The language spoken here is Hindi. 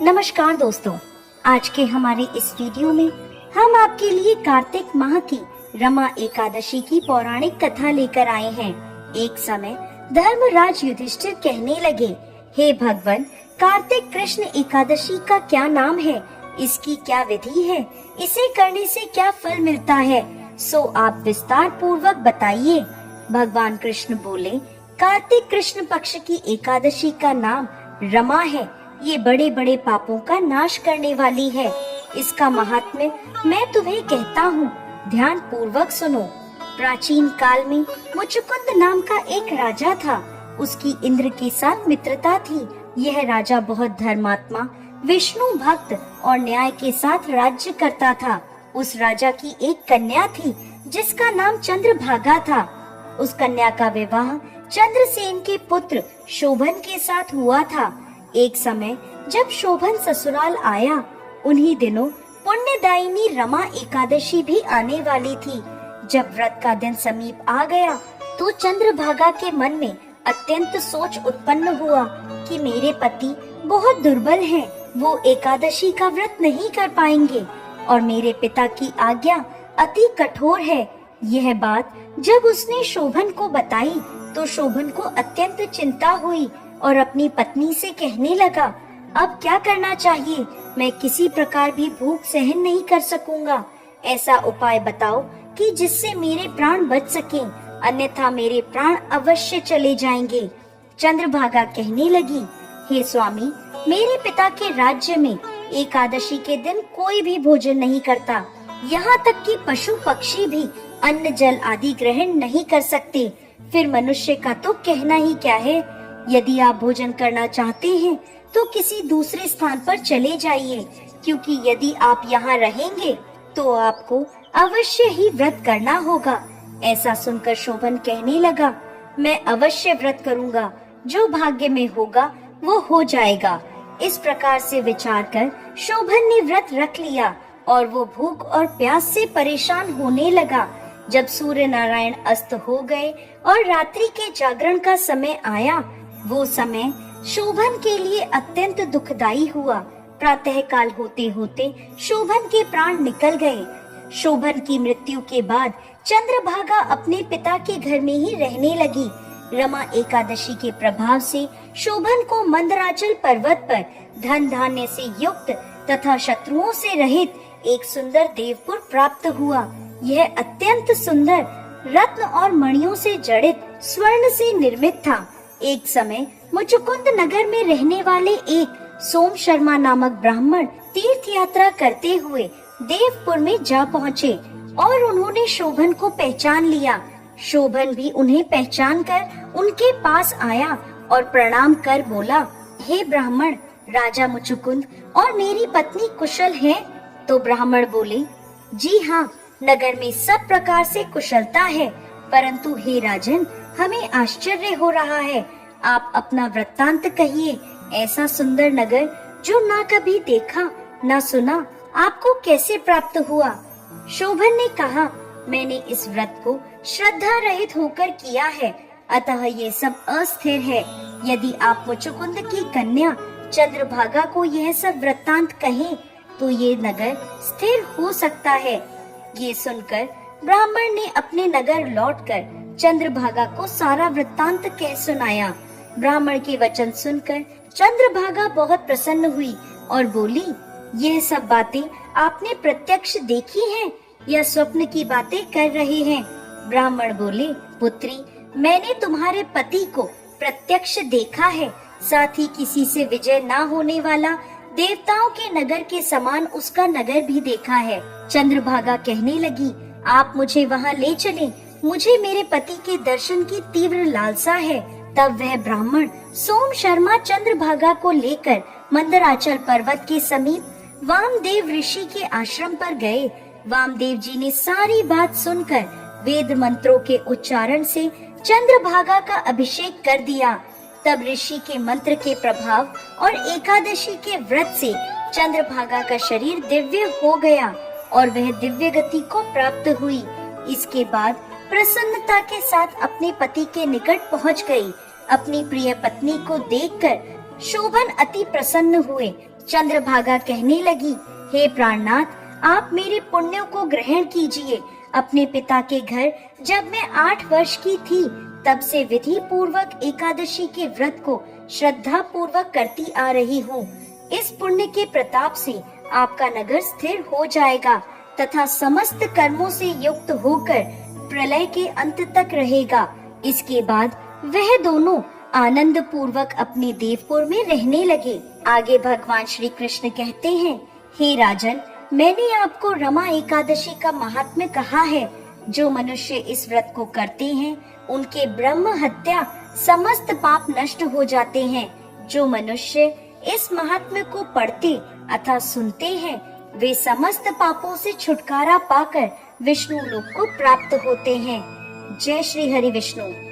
नमस्कार दोस्तों, आज के हमारे इस वीडियो में हम आपके लिए कार्तिक माह की रमा एकादशी की पौराणिक कथा लेकर आए हैं। एक समय धर्मराज युधिष्ठिर कहने लगे, हे भगवान, कार्तिक कृष्ण एकादशी का क्या नाम है, इसकी क्या विधि है, इसे करने से क्या फल मिलता है, सो आप विस्तार पूर्वक बताइए। भगवान कृष्ण बोले, कार्तिक कृष्ण पक्ष की एकादशी का नाम रमा है। ये बड़े बड़े पापों का नाश करने वाली है। इसका महात्म्य मैं तुम्हें कहता हूँ, ध्यान पूर्वक सुनो। प्राचीन काल में मुचुकुंद नाम का एक राजा था। उसकी इंद्र के साथ मित्रता थी। यह राजा बहुत धर्मात्मा, विष्णु भक्त और न्याय के साथ राज्य करता था। उस राजा की एक कन्या थी जिसका नाम चंद्रभागा था। उस कन्या का विवाह चंद्रसेन के पुत्र शोभन के साथ हुआ था। एक समय जब शोभन ससुराल आया, उन्हीं दिनों पुण्यदायिनी रमा एकादशी भी आने वाली थी। जब व्रत का दिन समीप आ गया तो चंद्रभागा के मन में अत्यंत सोच उत्पन्न हुआ कि मेरे पति बहुत दुर्बल हैं, वो एकादशी का व्रत नहीं कर पाएंगे और मेरे पिता की आज्ञा अति कठोर है। यह बात जब उसने शोभन को बताई तो शोभन को अत्यंत चिंता हुई और अपनी पत्नी से कहने लगा, अब क्या करना चाहिए, मैं किसी प्रकार भी भूख सहन नहीं कर सकूंगा। ऐसा उपाय बताओ कि जिससे मेरे प्राण बच सकें, अन्यथा मेरे प्राण अवश्य चले जाएंगे। चंद्रभागा कहने लगी, हे स्वामी, मेरे पिता के राज्य में एकादशी के दिन कोई भी भोजन नहीं करता। यहाँ तक कि पशु पक्षी भी अन्न जल आदि ग्रहण नहीं कर सकते। फिर मनुष्य का तो कहना ही क्या है। यदि आप भोजन करना चाहते हैं तो किसी दूसरे स्थान पर चले जाइए, क्योंकि यदि आप यहाँ रहेंगे तो आपको अवश्य ही व्रत करना होगा। ऐसा सुनकर शोभन कहने लगा, मैं अवश्य व्रत करूँगा, जो भाग्य में होगा वो हो जाएगा। इस प्रकार से विचार कर शोभन ने व्रत रख लिया और वो भूख और प्यास से परेशान होने लगा। जब सूर्य नारायण अस्त हो गए और रात्रि के जागरण का समय आया, वो समय शोभन के लिए अत्यंत दुखदाई हुआ। प्रातः काल होते होते शोभन के प्राण निकल गए। शोभन की मृत्यु के बाद चंद्रभागा अपने पिता के घर में ही रहने लगी। रमा एकादशी के प्रभाव से शोभन को मंदराचल पर्वत पर धन धान्य से युक्त तथा शत्रुओं से रहित एक सुंदर देवपुर प्राप्त हुआ। यह अत्यंत सुंदर रत्न और मणियों से जड़ित स्वर्ण से निर्मित था। एक समय मुचुकुंद नगर में रहने वाले एक सोम शर्मा नामक ब्राह्मण तीर्थ यात्रा करते हुए देवपुर में जा पहुँचे और उन्होंने शोभन को पहचान लिया। शोभन भी उन्हें पहचान कर उनके पास आया और प्रणाम कर बोला, हे ब्राह्मण, राजा मुचुकुंद और मेरी पत्नी कुशल हैं? तो ब्राह्मण बोले, जी हाँ, नगर में सब प्रकार से कुशलता है, परंतु हे राजन, हमें आश्चर्य हो रहा है। आप अपना वृत्तांत कहिए। ऐसा सुंदर नगर जो ना कभी देखा ना सुना, आपको कैसे प्राप्त हुआ? शोभन ने कहा, मैंने इस व्रत को श्रद्धा रहित होकर किया है, अतः ये सब अस्थिर है। यदि आप मुचुकुंद की कन्या चंद्रभागा को यह सब वृत्तांत कहें तो ये नगर स्थिर हो सकता है। ये सुनकर ब्राह्मण ने अपने नगर लौटकर चंद्रभागा को सारा वृत्तांत कह सुनाया। ब्राह्मण के वचन सुनकर चंद्रभागा बहुत प्रसन्न हुई और बोली, यह सब बातें आपने प्रत्यक्ष देखी हैं या स्वप्न की बातें कर रहे हैं? ब्राह्मण बोले, पुत्री, मैंने तुम्हारे पति को प्रत्यक्ष देखा है, साथ ही किसी से विजय न होने वाला देवताओं के नगर के समान उसका नगर भी देखा है। चंद्रभागा कहने लगी, आप मुझे वहाँ ले चलें, मुझे मेरे पति के दर्शन की तीव्र लालसा है। तब वह ब्राह्मण सोम शर्मा चंद्रभागा को लेकर मंदराचल पर्वत के समीप वामदेव ऋषि के आश्रम पर गए। वामदेव जी ने सारी बात सुनकर वेद मंत्रों के उच्चारण से चंद्रभागा का अभिषेक कर दिया। तब ऋषि के मंत्र के प्रभाव और एकादशी के व्रत से चंद्रभागा का शरीर दिव्य हो गया और वह दिव्य गति को प्राप्त हुई। इसके बाद प्रसन्नता के साथ अपने पति के निकट पहुंच गई। अपनी प्रिय पत्नी को देखकर शोभन अति प्रसन्न हुए। चंद्रभागा कहने लगी, हे प्राणनाथ, आप मेरे पुण्यों को ग्रहण कीजिए। अपने पिता के घर जब मैं 8 वर्ष की थी, तब से विधि पूर्वक एकादशी के व्रत को श्रद्धा पूर्वक करती आ रही हूँ। इस पुण्य के प्रताप से आपका नगर स्थिर हो जाएगा तथा समस्त कर्मों से युक्त होकर प्रलय के अंत तक रहेगा। इसके बाद वह दोनों आनंद पूर्वक अपने देवपुर में रहने लगे। आगे भगवान श्री कृष्ण कहते हैं, हे राजन, मैंने आपको रमा एकादशी का महात्म्य कहा है। जो मनुष्य इस व्रत को करते हैं, उनके ब्रह्म हत्या समस्त पाप नष्ट हो जाते हैं। जो मनुष्य इस महात्म्य को पढ़ते अथवा सुनते हैं, वे समस्त पापों से छुटकारा पाकर विष्णु लोक को प्राप्त होते हैं। जय श्री हरि विष्णु।